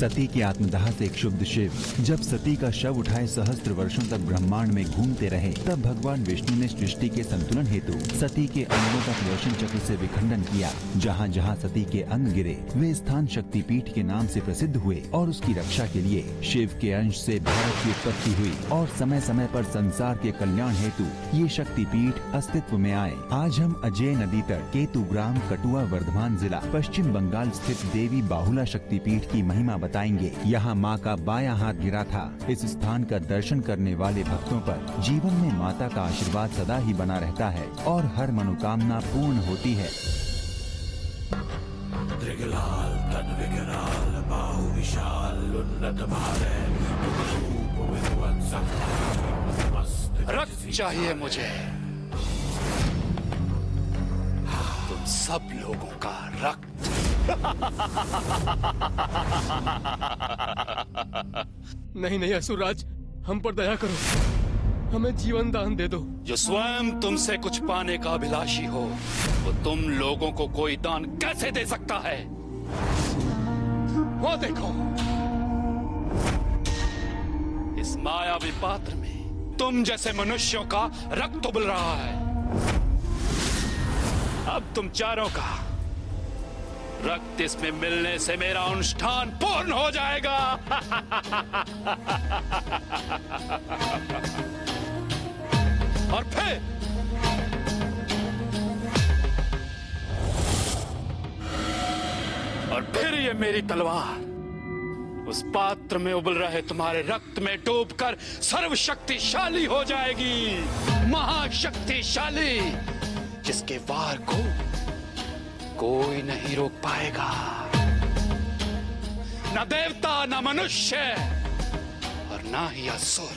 सती के आत्मदाह से क्षुब्ध शिव जब सती का शव उठाए सहस्त्र वर्षों तक ब्रह्मांड में घूमते रहे, तब भगवान विष्णु ने सृष्टि के संतुलन हेतु सती के अंगों का सुदर्शन चक्र से विखंडन किया। जहाँ जहाँ सती के अंग गिरे वे स्थान शक्तिपीठ के नाम से प्रसिद्ध हुए और उसकी रक्षा के लिए शिव के अंश से भारत की उत्पत्ति हुई और समय समय पर संसार के कल्याण हेतु ये शक्तिपीठ अस्तित्व में आए। आज हम अजय नदी तट केतु ग्राम कटुआ वर्धमान जिला पश्चिम बंगाल स्थित देवी बाहुला शक्तिपीठ की महिमा बताएंगे। यहाँ माँ का बायां हाथ गिरा था। इस स्थान का दर्शन करने वाले भक्तों पर जीवन में माता का आशीर्वाद सदा ही बना रहता है और हर मनोकामना पूर्ण होती है। रक्त चाहिए मुझे, तुम सब लोगों का रक्त। नहीं नहीं असुरराज, हम पर दया करो, हमें जीवन दान दे दो। जो स्वयं तुमसे कुछ पाने का अभिलाषी हो, वो तुम लोगों को कोई दान कैसे दे सकता है? वो देखो, इस मायावी पात्र में तुम जैसे मनुष्यों का रक्त उबल रहा है। अब तुम चारों का रक्त इसमें मिलने से मेरा अनुष्ठान पूर्ण हो जाएगा। और फिर ये मेरी तलवार उस पात्र में उबल रहे तुम्हारे रक्त में डूबकर सर्वशक्तिशाली हो जाएगी, महाशक्तिशाली, जिसके वार को कोई नहीं रोक पाएगा, न देवता न मनुष्य और ना ही असुर।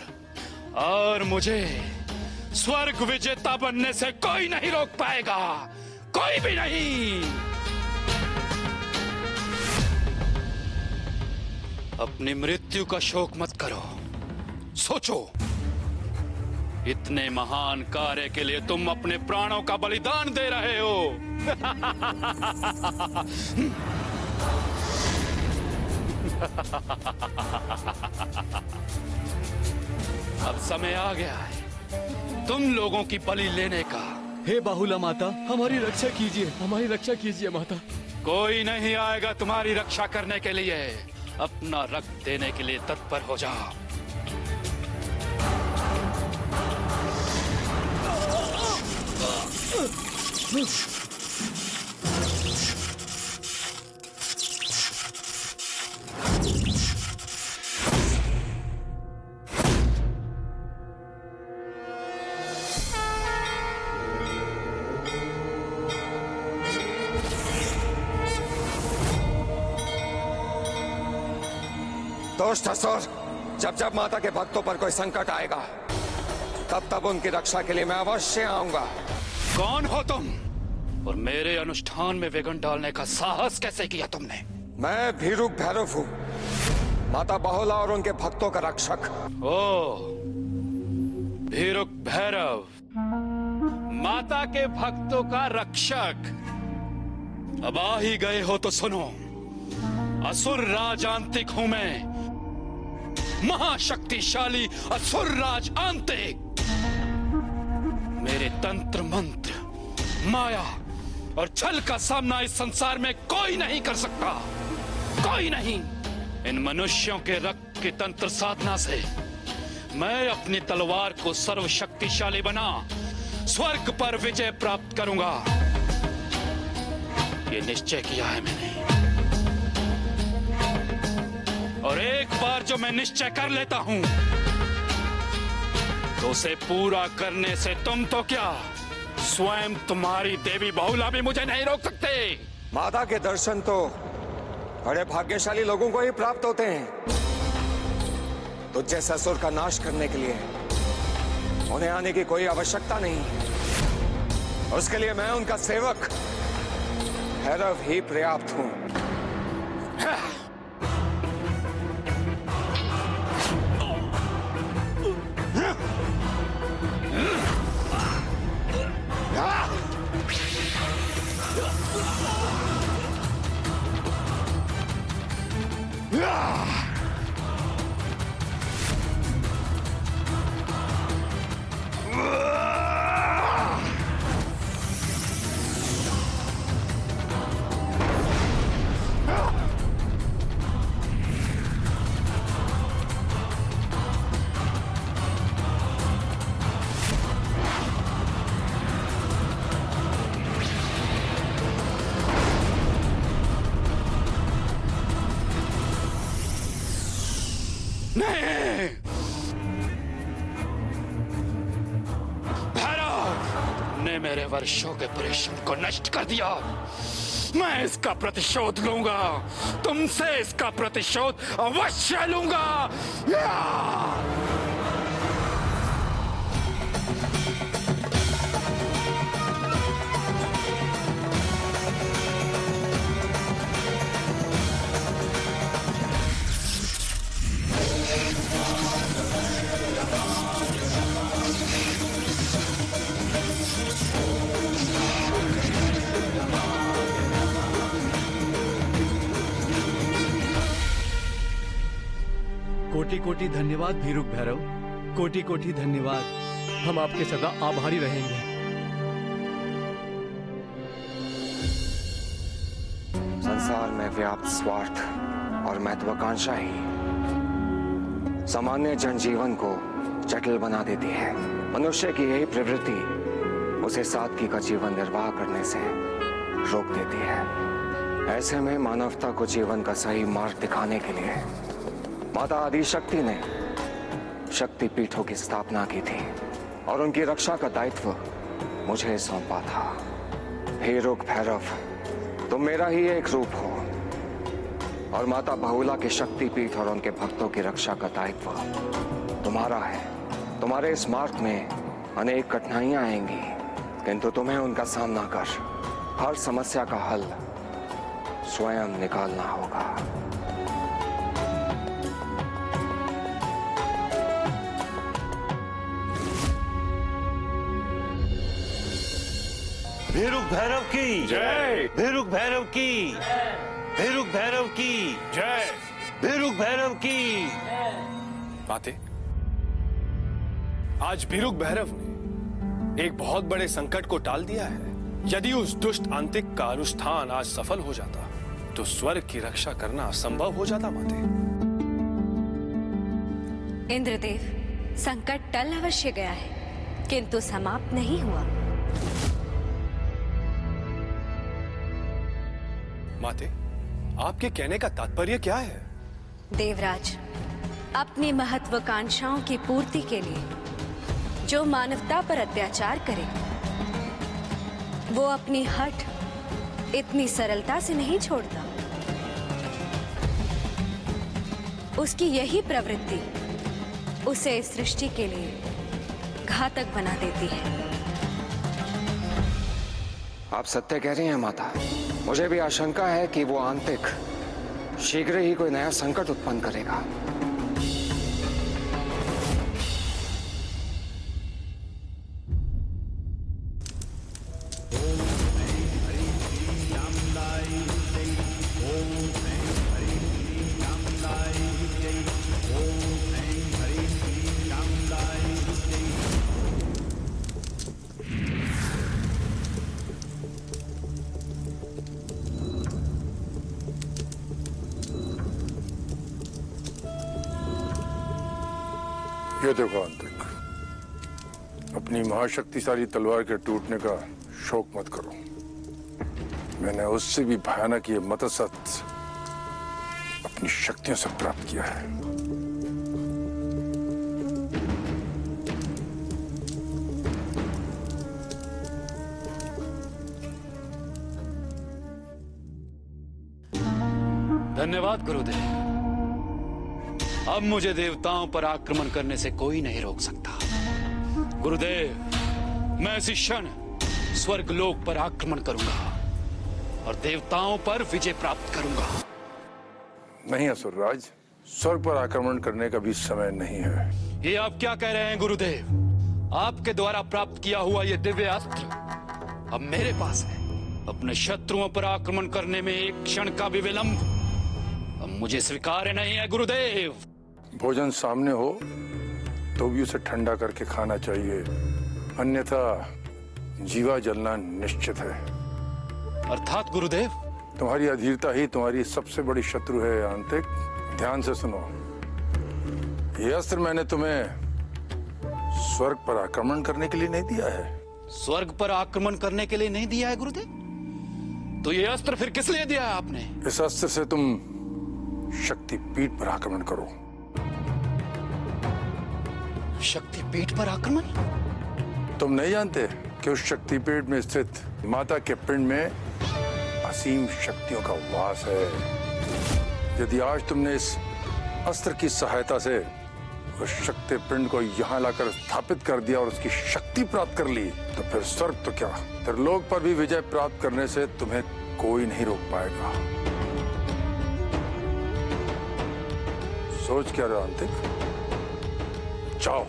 और मुझे स्वर्ग विजेता बनने से कोई नहीं रोक पाएगा, कोई भी नहीं। अपनी मृत्यु का शोक मत करो, सोचो, इतने महान कार्य के लिए तुम अपने प्राणों का बलिदान दे रहे हो। अब समय आ गया है तुम लोगों की बलि लेने का। हे बाहुला माता, हमारी रक्षा कीजिए, हमारी रक्षा कीजिए माता। कोई नहीं आएगा तुम्हारी रक्षा करने के लिए। अपना रक्त देने के लिए तत्पर हो जाओ। दोस्त असुर, जब जब माता के भक्तों पर कोई संकट आएगा, तब तब उनकी रक्षा के लिए मैं अवश्य आऊंगा। कौन हो तुम और मेरे अनुष्ठान में विघ्न डालने का साहस कैसे किया तुमने? मैं भीरुक भैरव हूँ, माता बाहुला और उनके भक्तों का रक्षक। ओ, भीरुक भैरव, माता के भक्तों का रक्षक। अब आ ही गए हो तो सुनो, असुर राज आंतिक हूं मैं, महाशक्तिशाली असुर राज आंतिक। मेरे तंत्र मंत्र, माया और छल का सामना इस संसार में कोई नहीं कर सकता, कोई नहीं। इन मनुष्यों के रक्त की तंत्र साधना से मैं अपनी तलवार को सर्वशक्तिशाली बना स्वर्ग पर विजय प्राप्त करूंगा। ये निश्चय किया है मैंने, और एक बार जो मैं निश्चय कर लेता हूं तो उसे पूरा करने से तुम तो क्या, स्वयं तुम्हारी देवी बाहुला भी मुझे नहीं रोक सकते। माता के दर्शन तो बड़े भाग्यशाली लोगों को ही प्राप्त होते हैं। तो जैसे असुर का नाश करने के लिए उन्हें आने की कोई आवश्यकता नहीं। उसके लिए मैं उनका सेवक भैरव ही पर्याप्त हूं। नहीं, भैरव ने मेरे वर्षों के परिश्रम को नष्ट कर दिया। मैं इसका प्रतिशोध लूंगा, तुमसे इसका प्रतिशोध अवश्य लूंगा। कोटि कोटि धन्यवाद भीरुक भैरव, कोटि कोटि धन्यवाद। हम आपके सदा आभारी रहेंगे। संसार में व्याप्त स्वार्थ और महत्वाकांक्षा ही सामान्य जनजीवन को जटिल बना देती है। मनुष्य की यही प्रवृत्ति उसे सादगी का जीवन निर्वाह करने से रोक देती है। ऐसे में मानवता को जीवन का सही मार्ग दिखाने के लिए माता आदिशक्ति ने शक्ति पीठों की स्थापना की थी और उनकी रक्षा का दायित्व मुझे सौंपा था। भीरुक भैरव, तुम मेरा ही एक रूप हो और माता बहुला के शक्ति पीठ और उनके भक्तों की रक्षा का दायित्व तुम्हारा है। तुम्हारे इस मार्ग में अनेक कठिनाइयां आएंगी, किंतु तुम्हें उनका सामना कर हर समस्या का हल स्वयं निकालना होगा। भीरुक भैरव की जय। भीरुक भैरव की भीरुक भैरव की जय। भीरुक भैरव की। माते, आज भीरुक भैरव ने एक बहुत बड़े संकट को टाल दिया है। यदि उस दुष्ट आंतिक का अनुष्ठान आज सफल हो जाता तो स्वर्ग की रक्षा करना असंभव हो जाता। माते, इंद्रदेव, संकट टल अवश्य गया है, किंतु समाप्त नहीं हुआ। माते, आपके कहने का तात्पर्य क्या है? देवराज, अपनी महत्वाकांक्षाओं की पूर्ति के लिए जो मानवता पर अत्याचार करे, वो अपनी हठ इतनी सरलता से नहीं छोड़ता। उसकी यही प्रवृत्ति उसे इस सृष्टि के लिए घातक बना देती है। आप सत्य कह रही हैं माता। मुझे भी आशंका है कि वो आंतिक शीघ्र ही कोई नया संकट उत्पन्न करेगा। ये देखो आंतक, अपनी महाशक्तिशाली तलवार के टूटने का शोक मत करो। मैंने उससे भी भयानक ये मतसत अपनी शक्तियों से प्राप्त किया है। धन्यवाद गुरुदेव। अब मुझे देवताओं पर आक्रमण करने से कोई नहीं रोक सकता। गुरुदेव, मैं इसी क्षण स्वर्गलोक पर आक्रमण करूंगा और देवताओं पर विजय प्राप्त करूंगा। नहीं असुरराज, स्वर्ग पर आक्रमण करने का भी समय नहीं है। ये आप क्या कह रहे हैं गुरुदेव? आपके द्वारा प्राप्त किया हुआ ये दिव्य अस्त्र अब मेरे पास है। अपने शत्रुओं पर आक्रमण करने में एक क्षण का भी विलंब अब मुझे स्वीकार्य नहीं है गुरुदेव। भोजन सामने हो तो भी उसे ठंडा करके खाना चाहिए, अन्यथा जीवा जलना निश्चित है। अर्थात गुरुदेव? तुम्हारी अधीरता ही तुम्हारी सबसे बड़ी शत्रु है आंतिक। ध्यान से सुनो, ये अस्त्र मैंने तुम्हें स्वर्ग पर आक्रमण करने के लिए नहीं दिया है। स्वर्ग पर आक्रमण करने के लिए नहीं दिया है गुरुदेव? तो ये अस्त्र फिर किस लिए दिया है आपने? इस अस्त्र से तुम शक्तिपीठ पर आक्रमण करो। शक्तिपीठ पर आक्रमण? तुम नहीं जानते कि उस शक्तिपीठ में स्थित माता के पिंड में असीम शक्तियों का वास है। यदि आज तुमने इस अस्त्र की सहायता से उस शक्ति पिंड को यहाँ लाकर स्थापित कर दिया और उसकी शक्ति प्राप्त कर ली, तो फिर स्वर्ग तो क्या, त्रिलोक पर भी विजय प्राप्त करने से तुम्हें कोई नहीं रोक पाएगा। सोच क्या रहे अंतिक? जाओ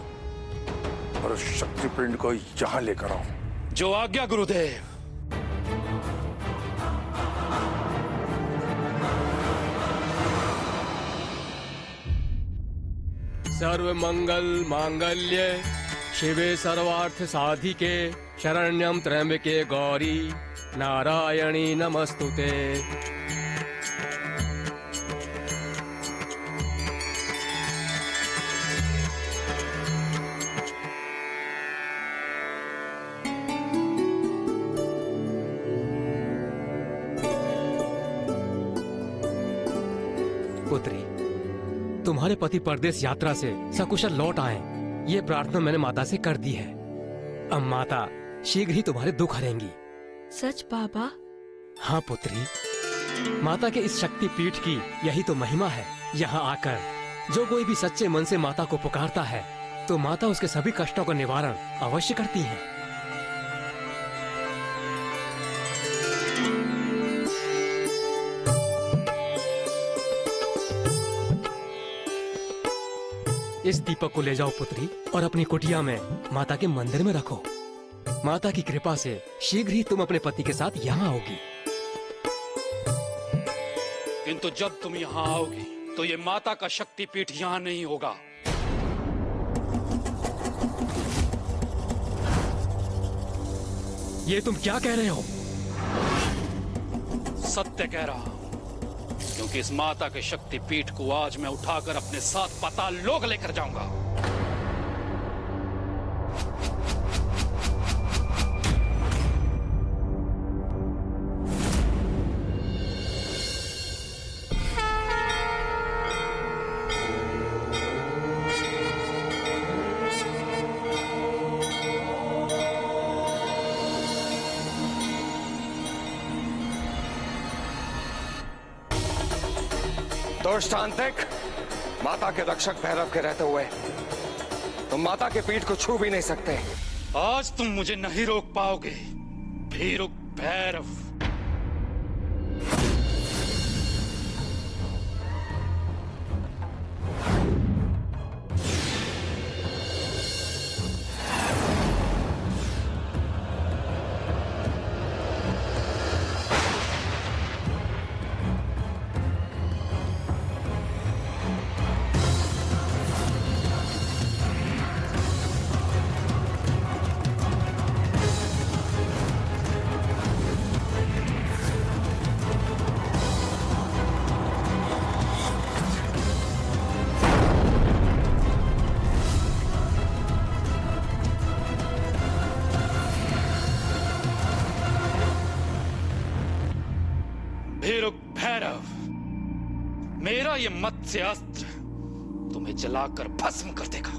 और उस शक्ति पिंड को यहाँ लेकर आओ। जो आज्ञा गुरुदेव। सर्व मंगल मांगल्ये शिवे सर्वार्थ साधिके शरण्यं त्र्यंबके गौरी नारायणी नमस्तुते। पुत्री, तुम्हारे पति परदेश यात्रा से सकुशल लौट आए, ये प्रार्थना मैंने माता से कर दी है। अब माता शीघ्र ही तुम्हारे दुख हरेंगी। सच बाबा? हाँ पुत्री, माता के इस शक्ति पीठ की यही तो महिमा है। यहाँ आकर जो कोई भी सच्चे मन से माता को पुकारता है तो माता उसके सभी कष्टों का निवारण अवश्य करती है। इस दीपक को ले जाओ पुत्री और अपनी कुटिया में माता के मंदिर में रखो। माता की कृपा से शीघ्र ही तुम अपने पति के साथ यहाँ आओगी। किंतु जब तुम यहाँ आओगी तो ये माता का शक्तिपीठ यहाँ नहीं होगा। ये तुम क्या कह रहे हो? सत्य कह रहा हूं, क्योंकि इस माता के शक्तिपीठ को आज मैं उठाकर अपने साथ पाताल लोक लेकर जाऊंगा। दुष्ट आंतिक, माता के रक्षक भैरव के रहते हुए तुम माता के पीठ को छू भी नहीं सकते। आज तुम मुझे नहीं रोक पाओगे भीरुक भैरव। भीरुक भैरव, मेरा ये मत्स्य अस्त्र तुम्हें जलाकर भस्म कर देगा।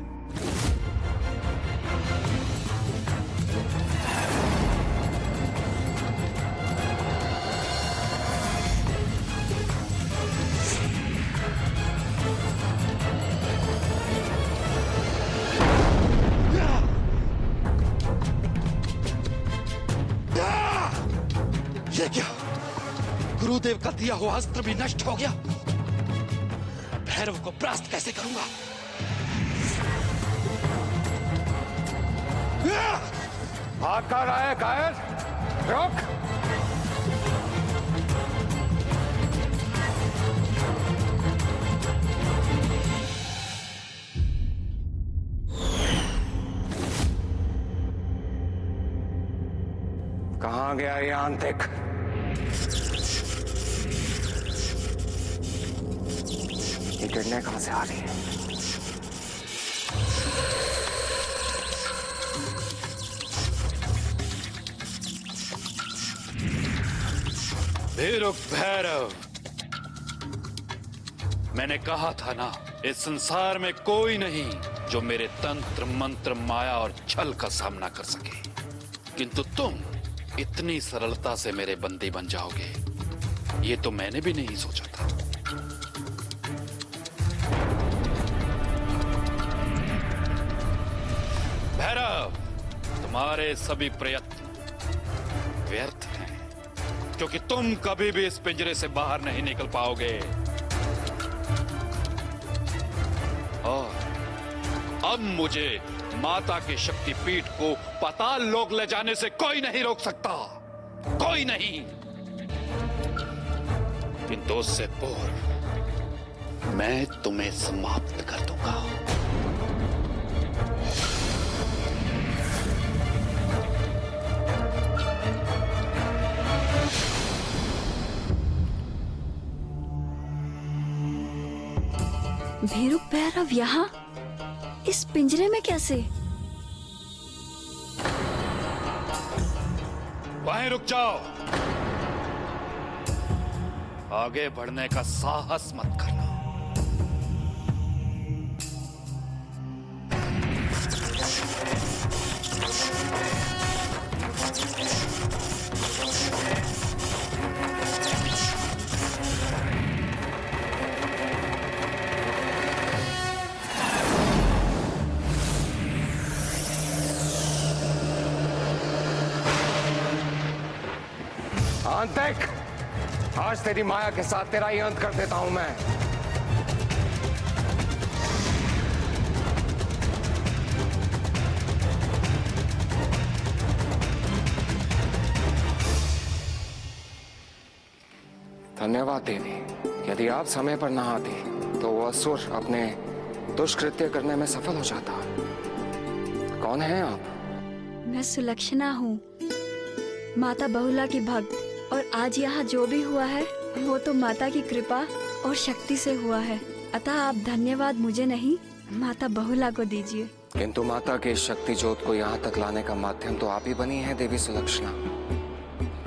ये क्या? गुरुदेव का दिया हुआ अस्त्र भी नष्ट हो गया। भैरव को परास्त कैसे करूंगा? भाग कर रहा है कायर? रुक! कहां गया ये आंतिक? ये किरणें कहां से आ रही है? भीरुक भैरव, मैंने कहा था ना, इस संसार में कोई नहीं जो मेरे तंत्र मंत्र माया और छल का सामना कर सके, किंतु तुम इतनी सरलता से मेरे बंदी बन जाओगे, ये तो मैंने भी नहीं सोचा था। भैरव, तुम्हारे सभी प्रयत्न व्यर्थ हैं, क्योंकि तुम कभी भी इस पिंजरे से बाहर नहीं निकल पाओगे। और अब मुझे माता के शक्तिपीठ को पाताल लोक ले जाने से कोई नहीं रोक सकता, कोई नहीं। किंतु उससे पूर्व मैं तुम्हें समाप्त कर दूंगा। भीरुक भैरव यहाँ इस पिंजरे में कैसे? वहीं रुक जाओ, आगे बढ़ने का साहस मत करना। आंतिक, आज तेरी माया के साथ तेरा ही अंत कर देता हूं मैं। धन्यवाद देवी, यदि आप समय पर ना आती तो वो असुर अपने दुष्कृत्य करने में सफल हो जाता। कौन है आप? मैं सुलक्षणा हूँ, माता बहुला की भक्त, और आज यहाँ जो भी हुआ है वो तो माता की कृपा और शक्ति से हुआ है। अतः आप धन्यवाद मुझे नहीं, माता बहुला को दीजिए। किंतु माता की शक्ति ज्योत को यहाँ तक लाने का माध्यम तो आप ही बनी है देवी सुलक्षणा,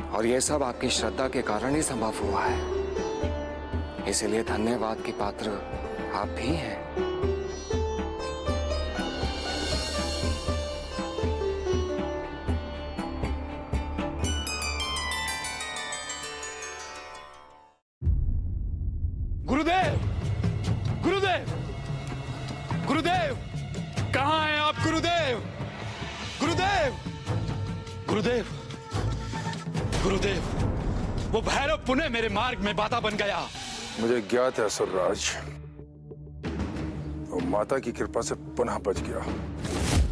और ये सब आपकी श्रद्धा के कारण ही संभव हुआ है। इसीलिए धन्यवाद की पात्र आप भी हैं। गुरुदेव, गुरुदेव, गुरुदेव, कहाँ हैं आप गुरुदेव? गुरुदेव, गुरुदेव, गुरुदेव, वो भैरव पुनः मेरे मार्ग में बाधा बन गया। मुझे ज्ञात है असुरराज, वो माता की कृपा से पुनः बच गया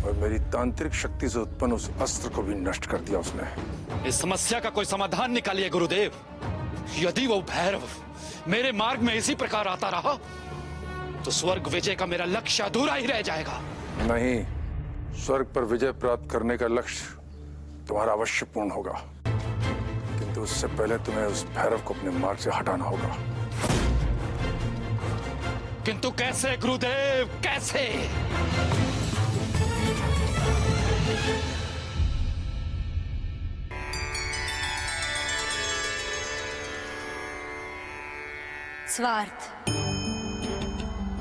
और मेरी तांत्रिक शक्ति से उत्पन्न उस अस्त्र को भी नष्ट कर दिया उसने। इस समस्या का कोई समाधान निकालिए गुरुदेव। यदि वो भैरव मेरे मार्ग में इसी प्रकार आता रहा तो स्वर्ग विजय का मेरा लक्ष्य अधूरा ही रह जाएगा। नहीं, स्वर्ग पर विजय प्राप्त करने का लक्ष्य तुम्हारा अवश्य पूर्ण होगा, किंतु उससे पहले तुम्हें उस भैरव को अपने मार्ग से हटाना होगा। किंतु कैसे गुरुदेव, कैसे? स्वार्थ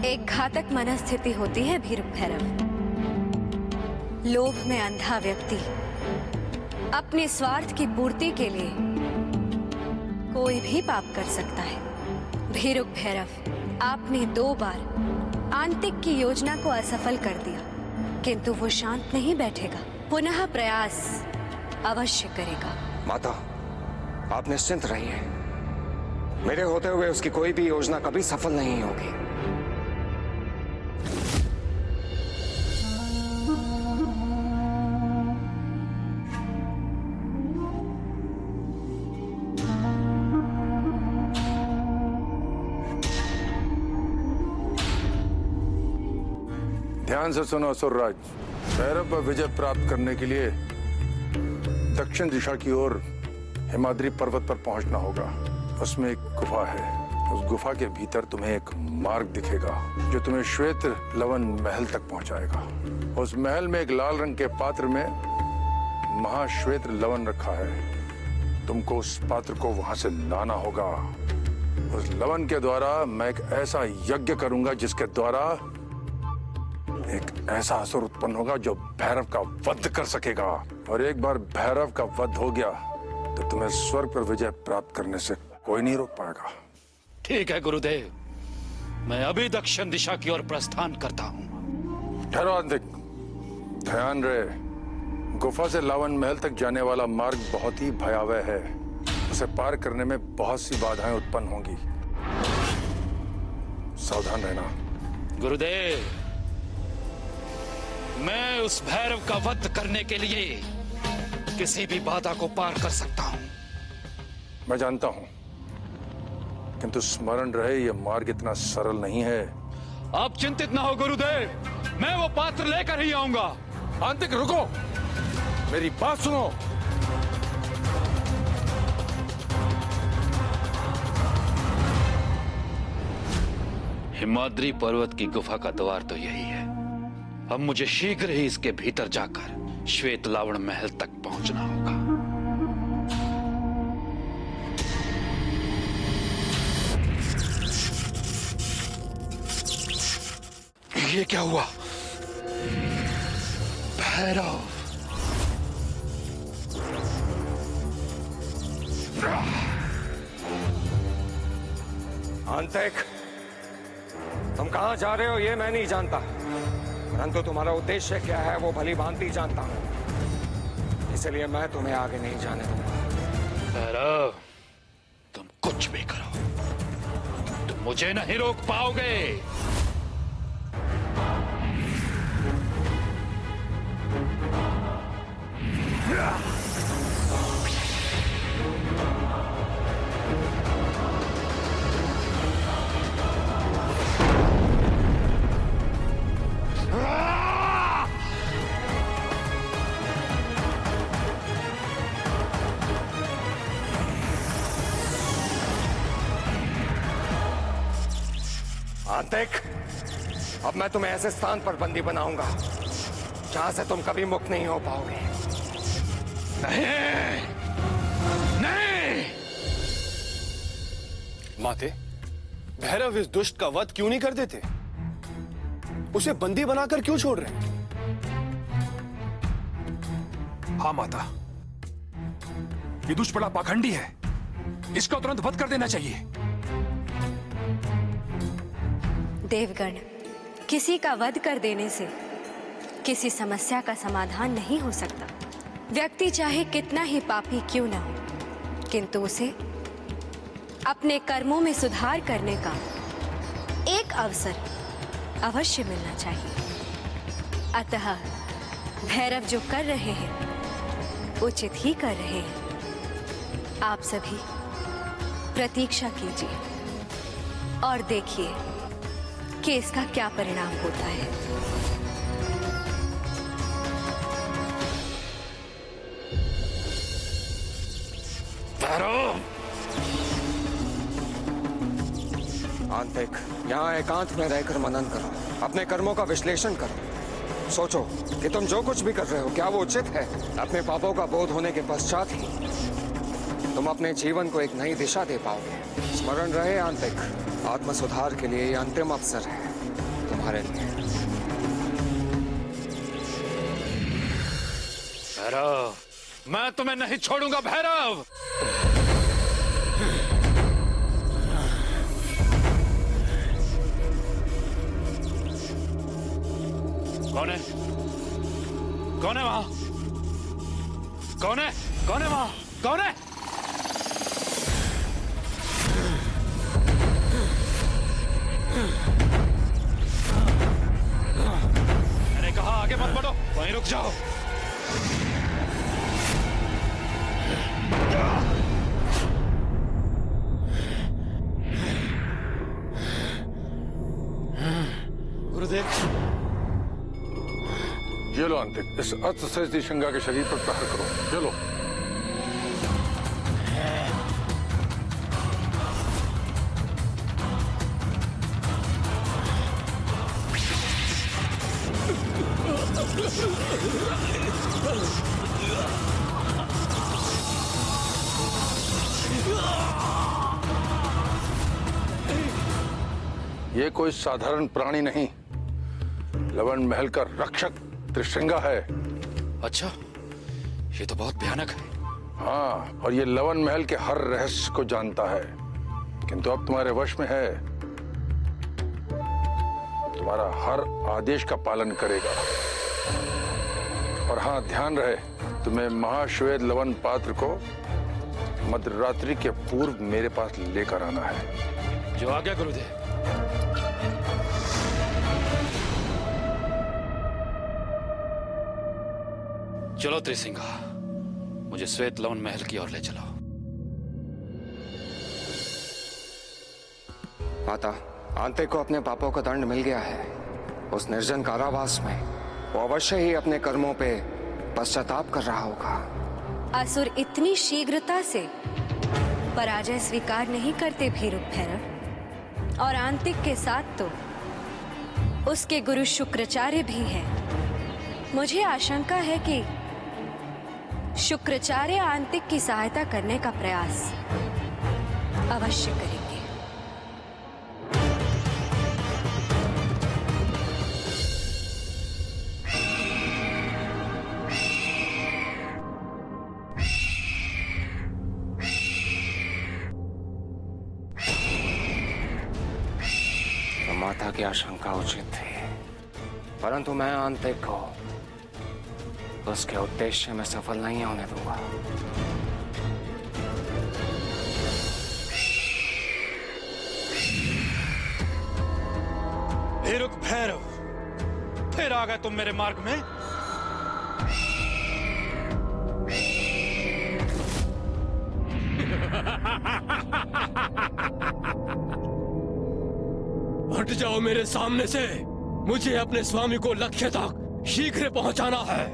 एक घातक मनस्थिति होती है भीरुक भैरव। लोभ में अंधा व्यक्ति अपने स्वार्थ की पूर्ति के लिए कोई भी पाप कर सकता है। भीरुक भैरव, आपने 2 बार आंतिक की योजना को असफल कर दिया, किंतु वो शांत नहीं बैठेगा, पुनः प्रयास अवश्य करेगा। माता, आप निश्चिंत रहिए, मेरे होते हुए उसकी कोई भी योजना कभी सफल नहीं होगी। ध्यान से सुनो असुरराज, भैरव पर विजय प्राप्त करने के लिए दक्षिण दिशा की ओर हिमाद्री पर्वत पर पहुंचना होगा। उसमें एक गुफा है। उस गुफा के भीतर तुम्हें एक मार्ग दिखेगा जो तुम्हें श्वेत लवन महल तक पहुंचाएगा। उस महल में एक लाल रंग के पात्र में महाश्वेत लवन रखा है। तुमको उस पात्र को वहां से लाना होगा। उस लवन के द्वारा मैं एक ऐसा यज्ञ करूंगा जिसके द्वारा एक ऐसा असुर उत्पन्न होगा जो भैरव का वध कर सकेगा। और एक बार भैरव का वध हो गया तो तुम्हें स्वर्ग पर विजय प्राप्त करने से कोई नहीं रोक पाएगा। ठीक है गुरुदेव, मैं अभी दक्षिण दिशा की ओर प्रस्थान करता हूँ। ठहरो अंतिक, ध्यान रहे, गुफा से लावन महल तक जाने वाला मार्ग बहुत ही भयावह है। उसे पार करने में बहुत सी बाधाएं उत्पन्न होंगी। सावधान रहना। गुरुदेव, मैं उस भैरव का वध करने के लिए किसी भी बाधा को पार कर सकता हूँ। मैं जानता हूँ, किंतु स्मरण रहे यह मार्ग इतना सरल नहीं है। आप चिंतित ना हो गुरुदेव, मैं वो पात्र लेकर ही आऊंगा। अंतिक रुको, मेरी बात सुनो। हिमाद्री पर्वत की गुफा का द्वार तो यही है। अब मुझे शीघ्र ही इसके भीतर जाकर श्वेत लावण महल तक पहुंचना होगा। ये क्या हुआ? भैरव! अंतिक, तुम कहां जा रहे हो ये मैं नहीं जानता, परंतु तुम्हारा उद्देश्य क्या है वो भली भांति जानता हूं। इसलिए मैं तुम्हें आगे नहीं जाने दूंगा। भैरव, तुम कुछ भी करो, तुम मुझे नहीं रोक पाओगे। अंतिक, अब मैं तुम्हें ऐसे स्थान पर बंदी बनाऊंगा जहां से तुम कभी मुक्त नहीं हो पाओगे। नहीं, नहीं। माते, भैरव इस दुष्ट का वध क्यों नहीं कर देते? उसे बंदी बनाकर क्यों छोड़ रहे हैं? हाँ माता, ये दुष्ट बड़ा पाखंडी है। इसका तुरंत वध कर देना चाहिए। देवगण, किसी का वध कर देने से किसी समस्या का समाधान नहीं हो सकता। व्यक्ति चाहे कितना ही पापी क्यों न हो, किंतु उसे अपने कर्मों में सुधार करने का एक अवसर अवश्य मिलना चाहिए। अतः भैरव जो कर रहे हैं उचित ही कर रहे हैं। आप सभी प्रतीक्षा कीजिए और देखिए कि इसका क्या परिणाम होता है। अंतिक, यहाँ एकांत में रहकर मनन करो, अपने कर्मों का विश्लेषण करो। सोचो कि तुम जो कुछ भी कर रहे हो क्या वो उचित है। अपने पापों का बोध होने के पश्चात ही तुम अपने जीवन को एक नई दिशा दे पाओगे। स्मरण रहे अंतिक, आत्म सुधार के लिए ये अंतिम अवसर है तुम्हारे लिए। भैरव, मैं तुम्हें नहीं छोड़ूंगा भैरव। कौन है? कौन है वहां? कौन है? कौन है वहां? कौन है? मैंने कहा आगे मत बढ़ो, वहीं रुक जाओ। गुरुदेव, ये लो अंतिक, इस अस्त्र से शंगा के शरीर पर प्रहार करो। चलो। ये कोई साधारण प्राणी नहीं, लवन महल का रक्षक त्रिशृंगा है। अच्छा, ये तो बहुत भयानक है। हाँ, और ये लवन महल के हर रहस्य को जानता है, किंतु अब तुम्हारे वश में है। तुम्हारा हर आदेश का पालन करेगा। और हाँ, ध्यान रहे, तुम्हें महाश्वेत लवन पात्र को मध्यरात्रि के पूर्व मेरे पास लेकर आना है। जो आज्ञा गुरुदेव। चलो त्रिसिंगा, मुझे श्वेत लवन महल की ओर ले चलो। माता, आंते को अपने पापों का दंड मिल गया है। उस निर्जन कारावास में वो अवश्य ही अपने कर्मों पे पश्चाताप कर रहा होगा। असुर इतनी शीघ्रता से पराजय स्वीकार नहीं करते भीरुक भैरव। और आंतिक के साथ तो उसके गुरु शुक्राचार्य भी हैं। मुझे आशंका है कि शुक्राचार्य आंतिक की सहायता करने का प्रयास अवश्य करेंगे। तो माता की आशंका उचित थी, परंतु मैं आंतिक को उसके उद्देश्य में सफल नहीं होने दूंगा। भीरुक भैरव, फिर आ गए तुम मेरे मार्ग में। हट जाओ मेरे सामने से। मुझे अपने स्वामी को लक्ष्य तक शीघ्र पहुंचाना है।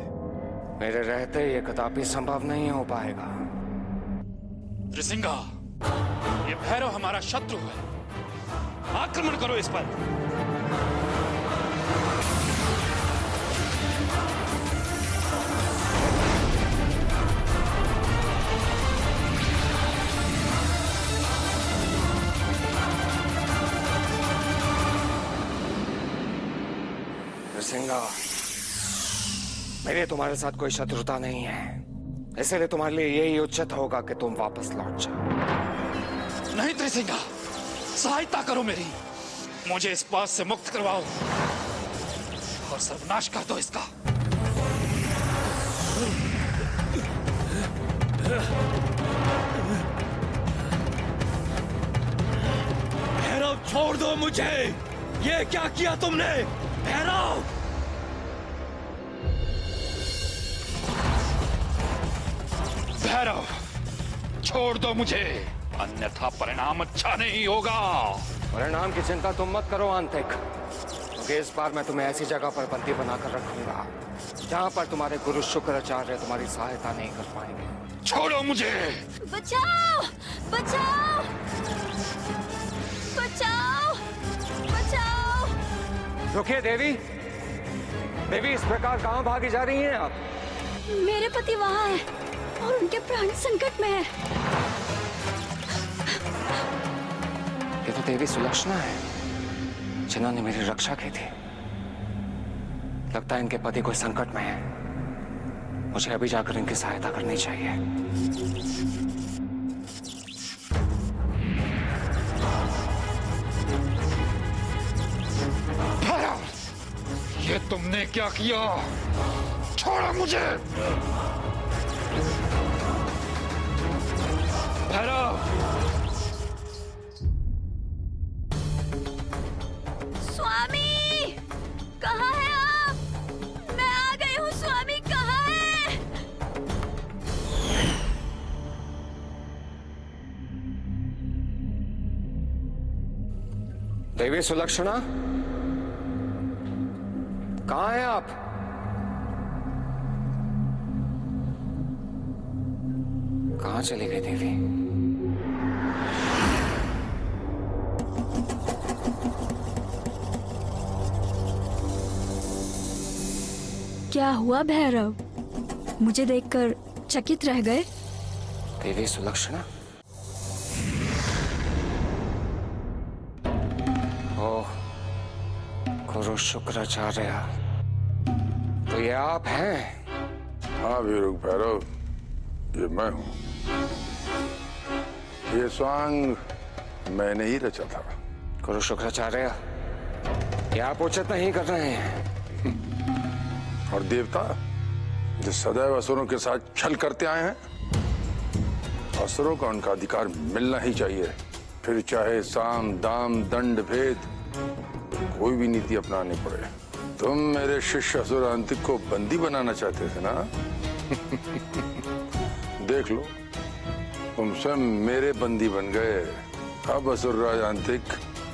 मेरे रहते ये कदापि संभव नहीं हो पाएगा। त्रिसिंगा, ये भैरव हमारा शत्रु है। आक्रमण करो इस पर। त्रिसिंगा, मेरे तुम्हारे साथ कोई शत्रुता नहीं है, इसलिए तुम्हारे लिए यही उचित होगा कि तुम वापस लौट जाओ। नहीं त्रिसिंगा, सहायता करो मेरी। मुझे इस पास से मुक्त करवाओ और सर्वनाश कर दो इसका। भैरव, छोड़ दो मुझे। ये क्या किया तुमने भैरव? भैरव, छोड़ दो मुझे, अन्यथा परिणाम अच्छा नहीं होगा। परिणाम की चिंता तुम मत करो आंतिक, क्योंकि इस बार मैं तुम्हें ऐसी जगह पर बंदी बनाकर रखूंगा जहां पर तुम्हारे गुरु शुक्राचार्य तुम्हारी सहायता नहीं कर पाएंगे। छोड़ो मुझे। बचाओ, बचाओ, बचाओ, बचाओ। रुकिए देवी। देवी, इस प्रकार कहां भागी जा रही हैं आप? मेरे पति वहां हैं और उनके प्राण संकट में है। ये तो देवी सुलक्षणा है, जिन्होंने मेरी रक्षा की थी। लगता है इनके पति कोई संकट में है। मुझे अभी जाकर इनकी सहायता करनी चाहिए। भैरव, ये तुमने क्या किया? छोड़ो मुझे। भैरव, स्वामी, कहाँ है आप? मैं आ गई हूँ स्वामी, कहाँ है? देवी सुलक्षणा, कहाँ हैं आप? कहाँ चली गई देवी? क्या हुआ भैरव? मुझे देखकर चकित रह गए? देवी सुलक्षणा, ओह, गुरु शुक्राचार्य, तो ये आप हैं? हाँ वीरूक भैरव, ये मैं हूँ। ये स्वांग मैंने ही रचा था। गुरु शुक्राचार्य, ये आप उचित नहीं कर रहे हैं। और देवता जो सदैव असुरों के साथ छल करते आए हैं, असुरों का उनका अधिकार मिलना ही चाहिए, फिर चाहे साम दाम दंड भेद कोई भी नीति अपनानी पड़े। तुम मेरे शिष्य असुरांतिक को बंदी बनाना चाहते थे ना? देख लो, तुम स्वयं मेरे बंदी बन गए। अब असुरराज अंतिक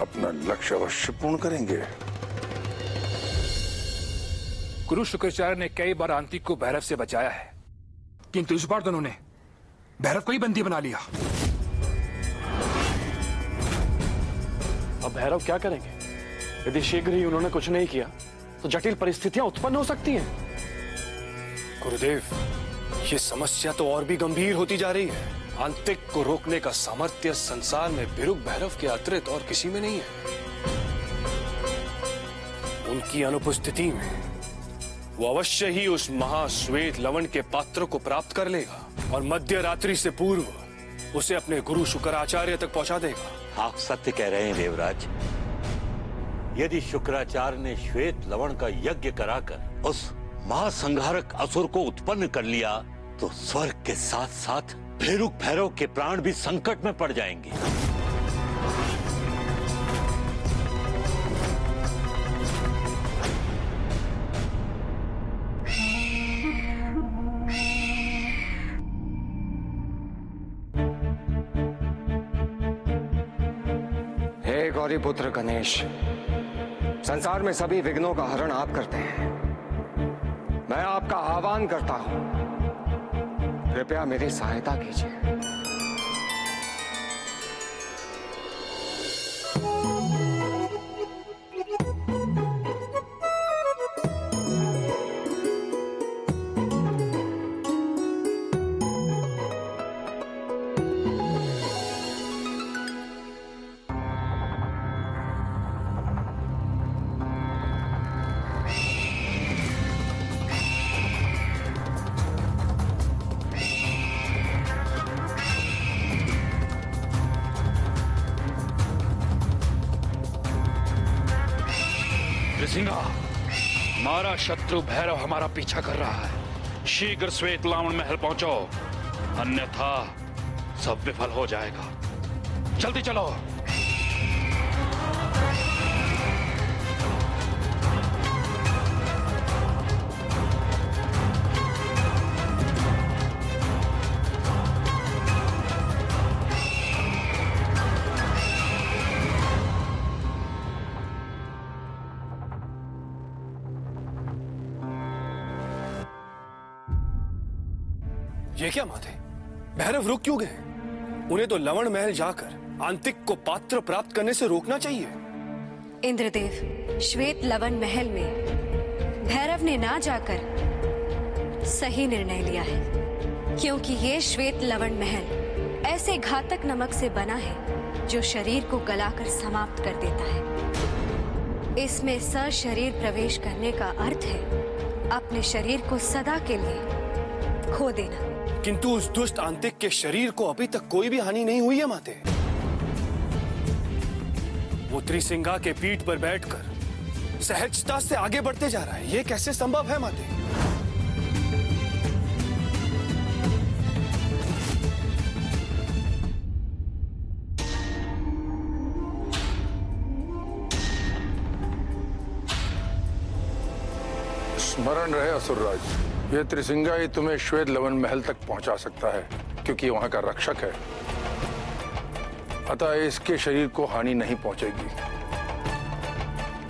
अपना लक्ष्य अवश्य पूर्ण करेंगे। गुरु शुक्राचार्य ने कई बार आंतिक को भैरव से बचाया है, किंतु इस बार दोनों ने भैरव को ही बंदी बना लिया। अब भैरव क्या करेंगे? यदि शीघ्र ही उन्होंने कुछ नहीं किया तो जटिल परिस्थितियां उत्पन्न हो सकती हैं। गुरुदेव, ये समस्या तो और भी गंभीर होती जा रही है। आंतिक को रोकने का सामर्थ्य संसार में भिरुक भैरव के अतिरिक्त और किसी में नहीं है। उनकी अनुपस्थिति में वो अवश्य ही उस महाश्वेत लवण के पात्र को प्राप्त कर लेगा और मध्य रात्रि से पूर्व उसे अपने गुरु शुक्राचार्य तक पहुंचा देगा। आप सत्य कह रहे हैं देवराज। यदि शुक्राचार्य ने श्वेत लवण का यज्ञ कराकर उस महासंहारक असुर को उत्पन्न कर लिया तो स्वर्ग के साथ साथ भिरुक भैरव के प्राण भी संकट में पड़ जाएंगे। हे गौरीपुत्र गणेश, संसार में सभी विघ्नों का हरण आप करते हैं। मैं आपका आह्वान करता हूं, कृपया मेरी सहायता कीजिए। हमारा शत्रु भैरव हमारा पीछा कर रहा है। शीघ्र श्वेत लवण महल पहुंचो, अन्यथा सब विफल हो जाएगा। जल्दी चलो। ये क्या माते? भैरव रुक क्यों गए? उन्हें तो लवण महल जाकर आंतिक को पात्र प्राप्त करने से रोकना चाहिए। इंद्रदेव, श्वेत लवण महल में भैरव ने ना जाकर सही निर्णय लिया है, क्योंकि ये श्वेत लवण महल ऐसे घातक नमक से बना है जो शरीर को गलाकर समाप्त कर देता है। इसमें सशरीर प्रवेश करने का अर्थ है अपने शरीर को सदा के लिए खो देना। किंतु उस दुष्ट आंतिक के शरीर को अभी तक कोई भी हानि नहीं हुई है माते। वो त्रिसिंगा के पीठ पर बैठकर सहजता से आगे बढ़ते जा रहा है। ये कैसे संभव है माते? स्मरण रहे असुरराज, ये त्रिसिंगा ही तुम्हें श्वेत लवण महल तक पहुंचा सकता है, क्योंकि वहां का रक्षक है। अतः इसके शरीर को हानि नहीं पहुंचेगी।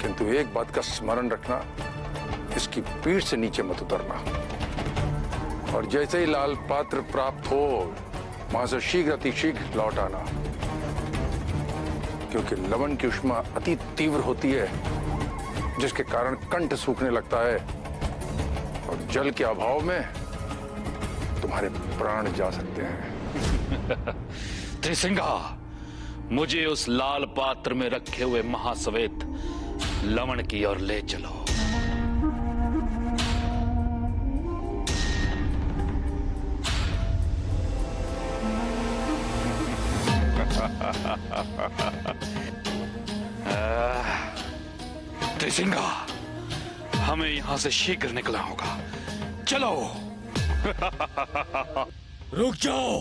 किंतु एक बात का स्मरण रखना, इसकी पीठ से नीचे मत उतरना। और जैसे ही लाल पात्र प्राप्त हो, वहां से शीघ्र अतिशीघ्र लौट आना, क्योंकि लवण की उष्मा अति तीव्र होती है, जिसके कारण कंठ सूखने लगता है और जल के अभाव में तुम्हारे प्राण जा सकते हैं। त्रिसिंगा, मुझे उस लाल पात्र में रखे हुए महाश्वेत लवण की ओर ले चलो। त्रिसिंगा, हमें यहां से शीघ्र निकलना होगा। चलो। रुक जाओ।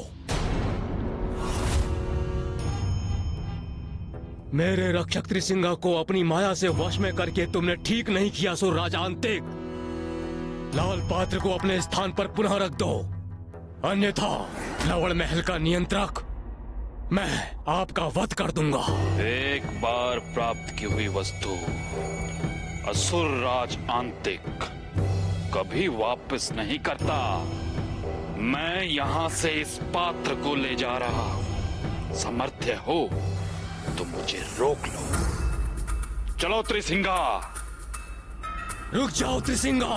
मेरे रक्षक त्रिसिंगा को अपनी माया से वश में करके तुमने ठीक नहीं किया असुरराज अंतिक। लाल पात्र को अपने स्थान पर पुनः रख दो, अन्यथा लवण महल का नियंत्रक मैं आपका वध कर दूंगा। एक बार प्राप्त की हुई वस्तु असुरराज अंतिक कभी वापस नहीं करता। मैं यहां से इस पात्र को ले जा रहा हूं। समर्थ्य हो तो मुझे रोक लो। चलो त्रिसिंगा। रुक जाओ त्रिसिंगा,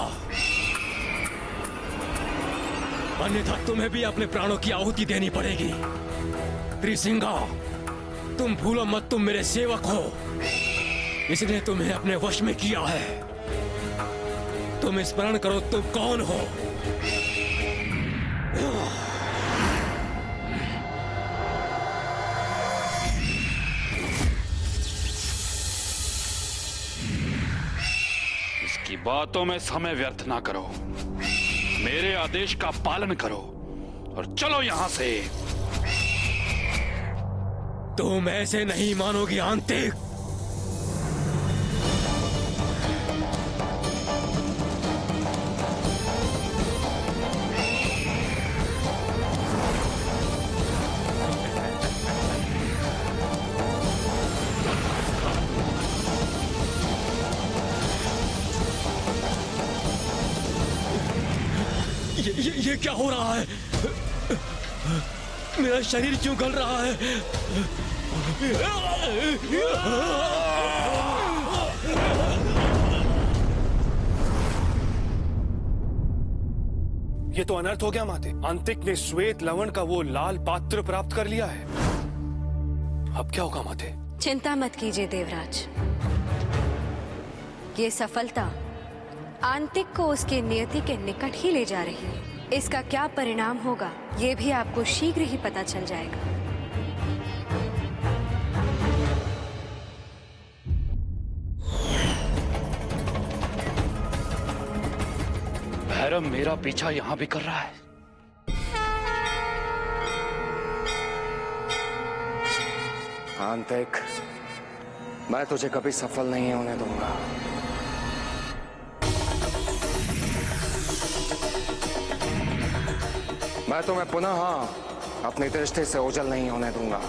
अन्यथा तुम्हें भी अपने प्राणों की आहुति देनी पड़ेगी। त्रिसिंगा, तुम भूलो मत, तुम मेरे सेवक हो, इसने तुम्हें अपने वश में किया है। तुम स्मरण करो तुम कौन हो। इसकी बातों में समय व्यर्थ ना करो, मेरे आदेश का पालन करो और चलो यहां से। तुम ऐसे नहीं मानोगे अंतिक। ये क्या हो रहा है? मेरा शरीर क्यों गल रहा है? ये तो अनर्थ हो गया माते। अंतिक ने श्वेत लवण का वो लाल पात्र प्राप्त कर लिया है। अब क्या होगा माते? चिंता मत कीजिए देवराज, ये सफलता आंतिक को उसके नियति के निकट ही ले जा रही है। इसका क्या परिणाम होगा ये भी आपको शीघ्र ही पता चल जाएगा। भैरव मेरा पीछा यहां भी कर रहा है। आंतिक, मैं तुझे कभी सफल नहीं होने दूंगा। मैं तुम्हें पुनः अपनी दृष्टि से ओझल नहीं होने दूंगा।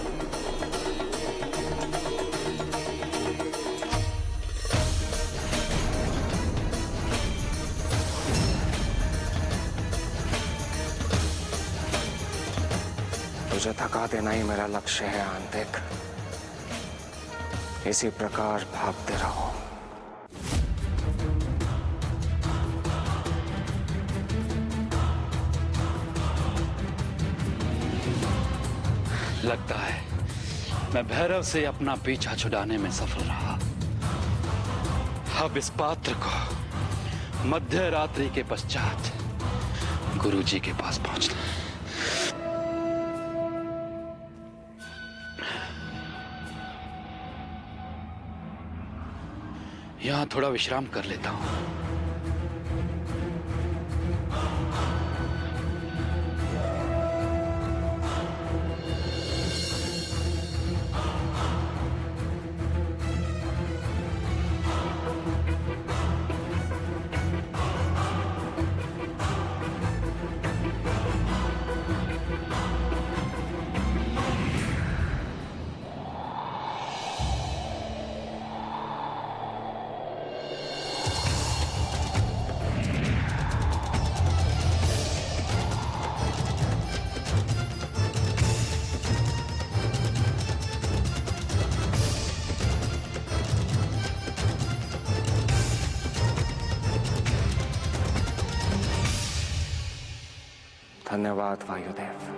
तुझे थका देना ही मेरा लक्ष्य है आंतिक। इसी प्रकार भागते रहो। लगता है मैं भैरव से अपना पीछा छुड़ाने में सफल रहा। अब इस पात्र को मध्य रात्रि के पश्चात गुरुजी के पास पहुंचना। यहां थोड़ा विश्राम कर लेता हूं। धन्यवाद वायुदेव।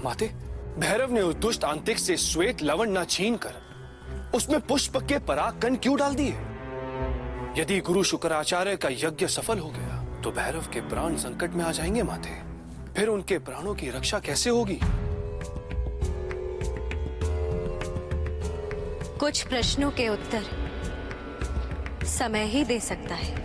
माते, भैरव ने उस दुष्ट आंतिक से श्वेत लवण न छीन कर उसमें पुष्प के पराग कण क्यों डाल दिए? यदि गुरु शुक्राचार्य का यज्ञ सफल हो गया तो भैरव के प्राण संकट में आ जाएंगे माते। फिर उनके प्राणों की रक्षा कैसे होगी? कुछ प्रश्नों के उत्तर समय ही दे सकता है।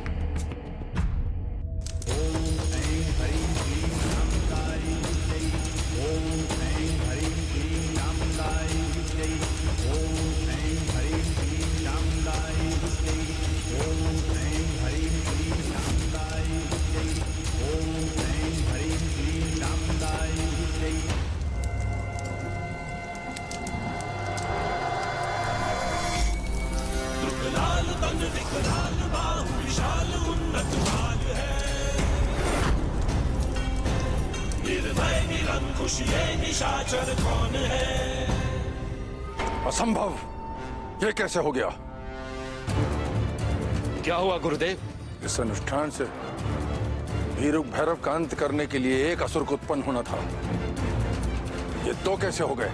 असंभव, ये कैसे हो गया? क्या हुआ गुरुदेव? इस अनुष्ठान से भीरुक भैरव का अंत करने के लिए एक असुर को उत्पन्न होना था, ये दो कैसे हो गए?